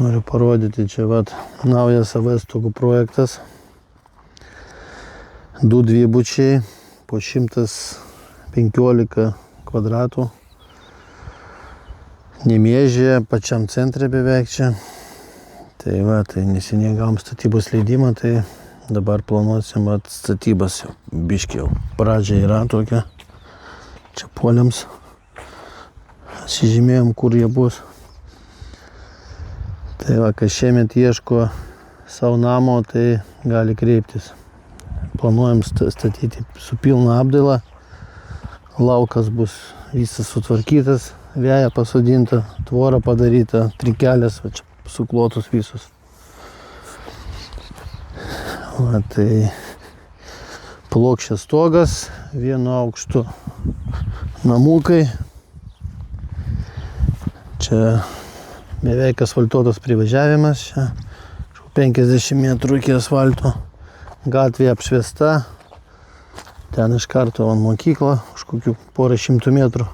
Noriu parodyti, čia vat naujas AV stogų projektas. 2 dvibučiai po 115 kvadratų. Nemėžė, pačiam centre beveik čia. Tai va, tai neseniai gavom statybos leidimą, tai dabar planuosim statybas jau. Biškį jau pradžia yra tokia. Čia poliams. Atsižymėjom, kur jie bus. Tai va, kas šiemet ieško savo namo, tai gali kreiptis. Planuojam statyti su pilna apdaila. Laukas bus visas sutvarkytas, veja pasodinta, tvora padaryta, trikelės, va čia suklotos visos. Va, tai plokščias stogas, vienu aukštu namukai. Čia beveik asfaltuotas privažiavimas, čia 50 metrų iki asfalto. Gatvė apšviesta. Ten iš karto mokykla, už kokių porą šimtų metrų.